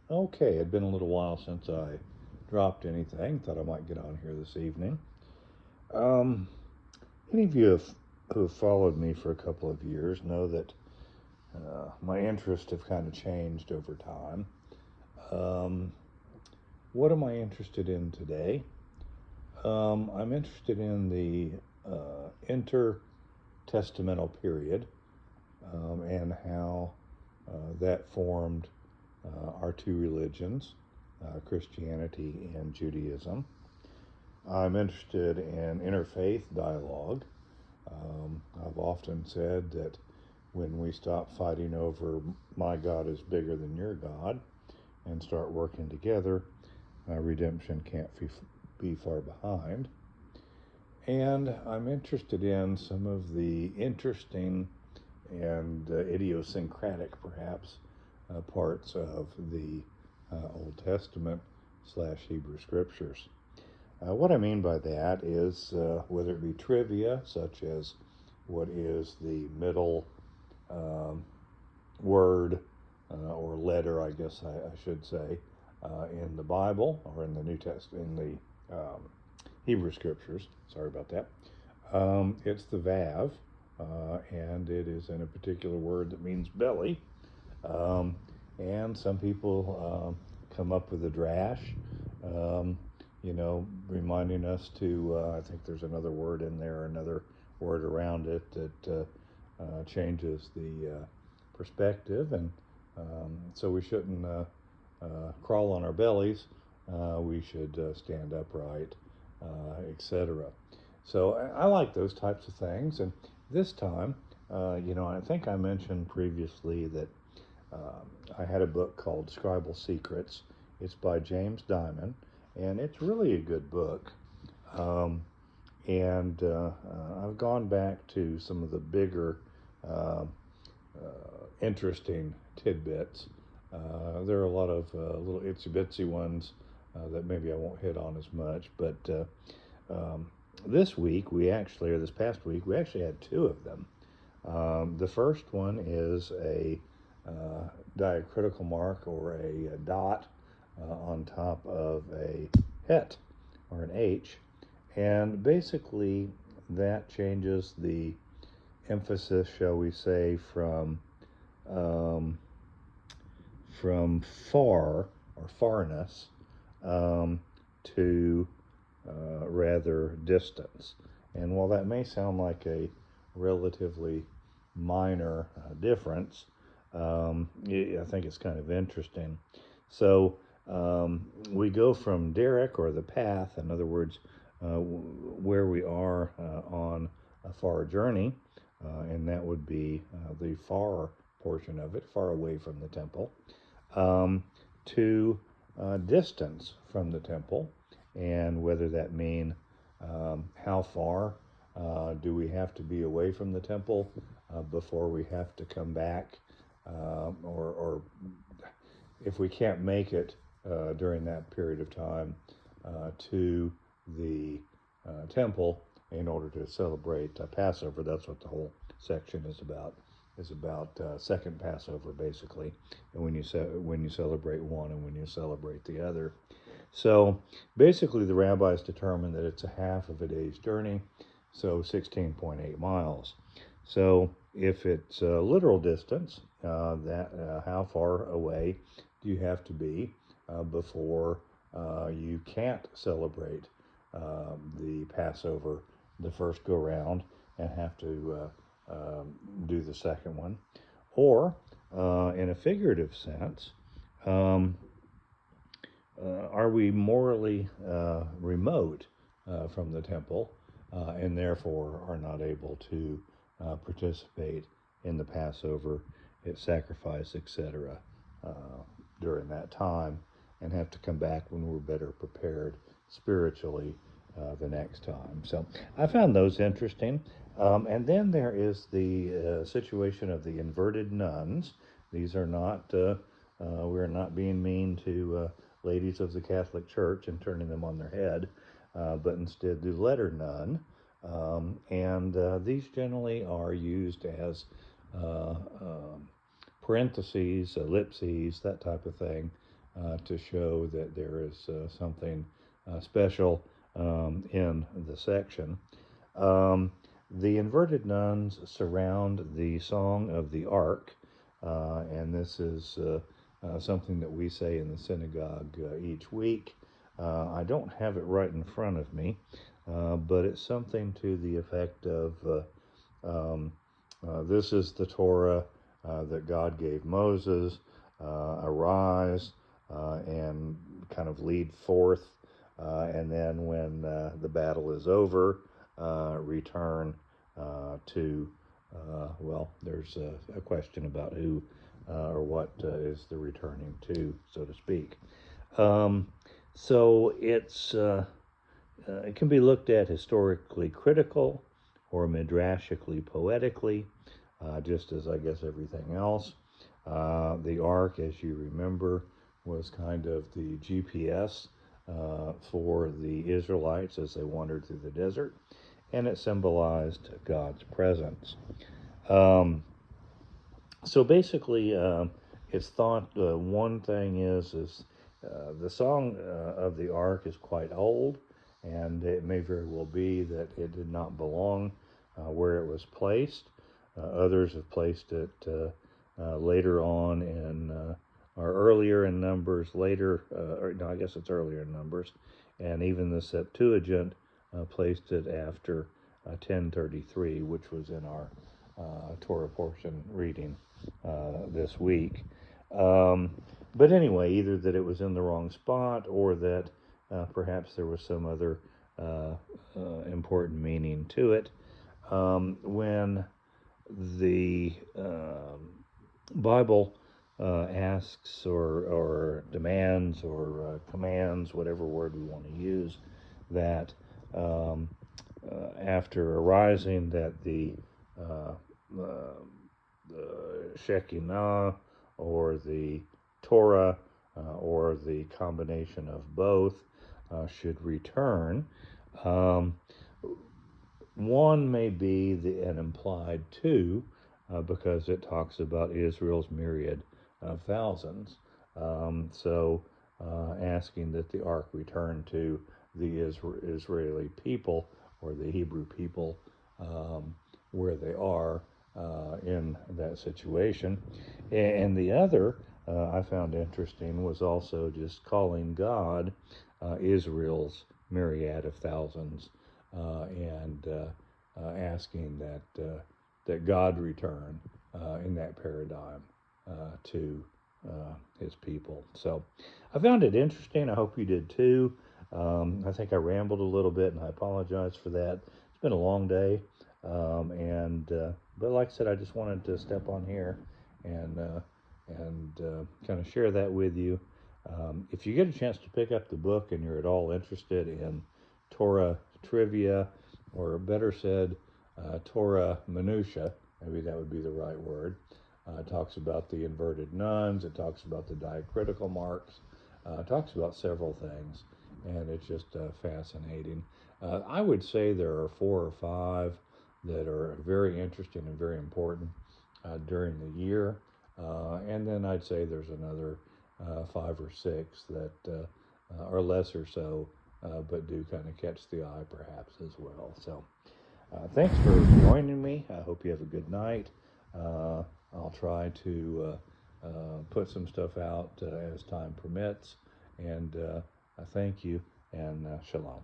Okay, it'd been a little while since I dropped anything. Thought I might get on here this evening. Um, any of you who have followed me for a couple of years know that my interests have kind of changed over time. Um, what am I interested in today? I'm interested in the intertestamental period and how that formed our two religions, Christianity and Judaism. I'm interested in interfaith dialogue. I've often said that when we stop fighting over my God is bigger than your God and start working together, redemption can't be far behind. And I'm interested in some of the interesting and idiosyncratic, perhaps, parts of the Old Testament / Hebrew Scriptures. What I mean by that is whether it be trivia, such as what is the middle word or letter, I guess I should say, in the Bible or in the New Testament, in the Hebrew Scriptures. Sorry about that. It's the Vav, and it is in a particular word that means belly. And some people come up with a drash, reminding us to, I think there's another word in there, another word around it that changes the perspective. And so we shouldn't crawl on our bellies. We should stand upright, etc. So I like those types of things. And this time, I think I mentioned previously that I had a book called Scribal Secrets. It's by James Diamond, and it's really a good book. And I've gone back to some of the bigger, interesting tidbits. There are a lot of little itsy bitsy ones that maybe I won't hit on as much, but this past week, we actually had two of them. The first one is a diacritical mark or a dot on top of a het or an H, and basically that changes the emphasis, shall we say, from far or farness to rather distance. And while that may sound like a relatively minor difference, I think it's kind of interesting. So we go from derek, or the path, in other words, where we are on a far journey, and that would be the far portion of it, far away from the temple, to distance from the temple, and whether that mean how far do we have to be away from the temple before we have to come back, or if we can't make it during that period of time to the temple in order to celebrate Passover. That's what the whole section is about. Second Passover, basically, and when you celebrate one and when you celebrate the other. So basically, the rabbis determined that it's a half of a day's journey, so 16.8 miles. So if it's literal distance, how far away do you have to be before you can't celebrate the Passover the first go round and have to do the second one? Or in a figurative sense, are we morally remote from the temple and therefore are not able to participate in the Passover, its sacrifice, etc. During that time, and have to come back when we're better prepared spiritually the next time? So I found those interesting. And then there is the situation of the inverted nuns. These are not, we're not being mean to ladies of the Catholic Church and turning them on their head, but instead the letter nun. And these generally are used as parentheses, ellipses, that type of thing, to show that there is something special in the section. The inverted nuns surround the Song of the Ark, and this is something that we say in the synagogue each week. I don't have it right in front of me, but it's something to the effect of this is the Torah that God gave Moses. Arise and kind of lead forth, and then when the battle is over, return to, well, there's a question about who or what is the returning to, so to speak. So it can be looked at historically critical or midrashically poetically, just as I guess everything else. The ark, as you remember, was kind of the GPS for the Israelites as they wandered through the desert, and it symbolized God's presence. So basically, it's thought one thing is the Song of the Ark is quite old, and it may very well be that it did not belong where it was placed. Others have placed it later on in, or earlier in Numbers, later, or no, I guess it's earlier in Numbers, and even the Septuagint placed it after 1033, which was in our Torah portion reading this week. But anyway, either that it was in the wrong spot or that perhaps there was some other important meaning to it. When the Bible asks or demands or commands, whatever word we want to use, that after arising that the Shekinah or the Torah or the combination of both should return. One may be an implied two, because it talks about Israel's myriad of thousands. So asking that the ark return to the Israeli people or the Hebrew people where they are in that situation. And the other I found interesting was also just calling God Israel's myriad of thousands, and asking that God return in that paradigm to his people. So I found it interesting. I hope you did too. I think I rambled a little bit, and I apologize for that. It's been a long day, but like I said, I just wanted to step on here and kind of share that with you. If you get a chance to pick up the book and you're at all interested in Torah trivia, or better said, Torah minutia, maybe that would be the right word. It talks about the inverted nuns, it talks about the diacritical marks, it talks about several things, and it's just fascinating. I would say there are 4 or 5 that are very interesting and very important during the year, and then I'd say there's another 5 or 6 that are lesser so, but do kind of catch the eye perhaps as well. So thanks for joining me. I hope you have a good night. I'll try to put some stuff out as time permits, and I thank you, and shalom.